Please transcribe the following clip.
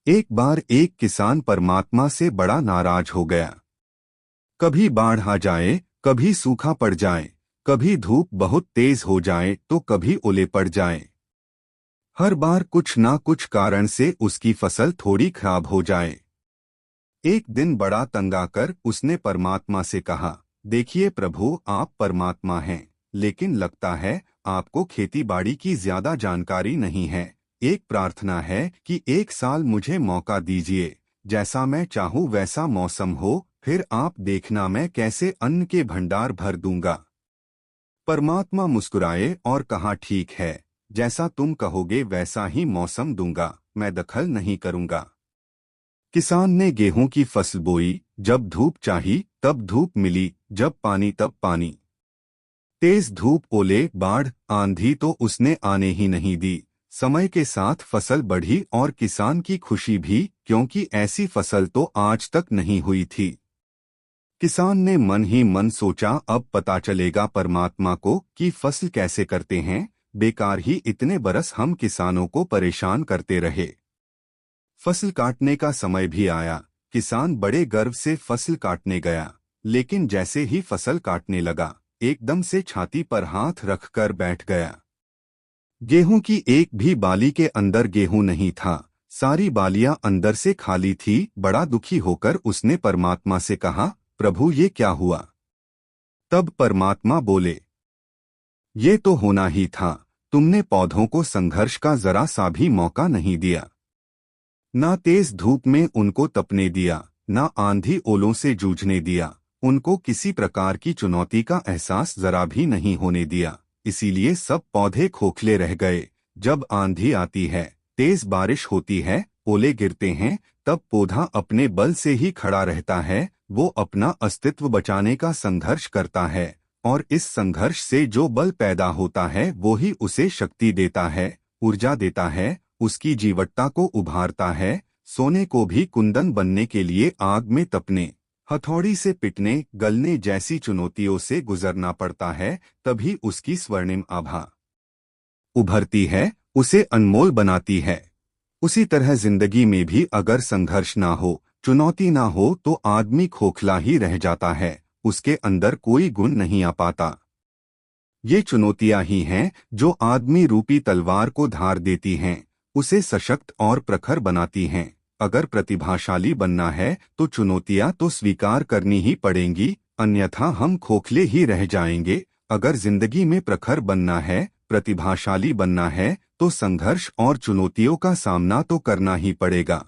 एक बार एक किसान परमात्मा से बड़ा नाराज हो गया। कभी बाढ़ आ जाए, कभी सूखा पड़ जाए, कभी धूप बहुत तेज हो जाए तो कभी ओले पड़ जाए। हर बार कुछ ना कुछ कारण से उसकी फसल थोड़ी खराब हो जाए। एक दिन बड़ा तंग आकर उसने परमात्मा से कहा, देखिए प्रभु, आप परमात्मा हैं, लेकिन लगता है आपको खेती बाड़ी की ज्यादा जानकारी नहीं है। एक प्रार्थना है कि एक साल मुझे मौका दीजिए, जैसा मैं चाहूँ वैसा मौसम हो, फिर आप देखना मैं कैसे अन्न के भंडार भर दूंगा। परमात्मा मुस्कुराए और कहा, ठीक है, जैसा तुम कहोगे वैसा ही मौसम दूंगा, मैं दखल नहीं करूंगा। किसान ने गेहूं की फसल बोई, जब धूप चाही तब धूप मिली, जब पानी तब पानी। तेज धूप, ओले, बाढ़, आंधी तो उसने आने ही नहीं दी। समय के साथ फसल बढ़ी और किसान की खुशी भी, क्योंकि ऐसी फसल तो आज तक नहीं हुई थी। किसान ने मन ही मन सोचा, अब पता चलेगा परमात्मा को कि फसल कैसे करते हैं। बेकार ही इतने बरस हम किसानों को परेशान करते रहे। फसल काटने का समय भी आया। किसान बड़े गर्व से फसल काटने गया, लेकिन जैसे ही फसल काटने लगा, एकदम से छाती पर हाथ रखकर बैठ गया। गेहूं की एक भी बाली के अंदर गेहूं नहीं था, सारी बालियां अंदर से खाली थी। बड़ा दुखी होकर उसने परमात्मा से कहा, प्रभु ये क्या हुआ? तब परमात्मा बोले, ये तो होना ही था, तुमने पौधों को संघर्ष का जरा सा भी मौका नहीं दिया। ना तेज धूप में उनको तपने दिया, ना आंधी ओलों से जूझने दिया। उनको किसी प्रकार की चुनौती का एहसास जरा भी नहीं होने दिया। इसीलिए सब पौधे खोखले रह गए। जब आंधी आती है, तेज बारिश होती है, ओले गिरते हैं, तब पौधा अपने बल से ही खड़ा रहता है। वो अपना अस्तित्व बचाने का संघर्ष करता है, और इस संघर्ष से जो बल पैदा होता है वो ही उसे शक्ति देता है, ऊर्जा देता है, उसकी जीवटता को उभारता है। सोने को भी कुंदन बनने के लिए आग में तपने, हथौड़ी से पिटने, गलने जैसी चुनौतियों से गुजरना पड़ता है, तभी उसकी स्वर्णिम आभा उभरती है, उसे अनमोल बनाती है। उसी तरह जिंदगी में भी अगर संघर्ष ना हो, चुनौती ना हो, तो आदमी खोखला ही रह जाता है, उसके अंदर कोई गुण नहीं आ पाता। ये चुनौतियां ही हैं जो आदमी रूपी तलवार को धार देती हैं, उसे सशक्त और प्रखर बनाती हैं। अगर प्रतिभाशाली बनना है तो चुनौतियां तो स्वीकार करनी ही पड़ेंगी, अन्यथा हम खोखले ही रह जाएंगे। अगर जिंदगी में प्रखर बनना है, प्रतिभाशाली बनना है, तो संघर्ष और चुनौतियों का सामना तो करना ही पड़ेगा।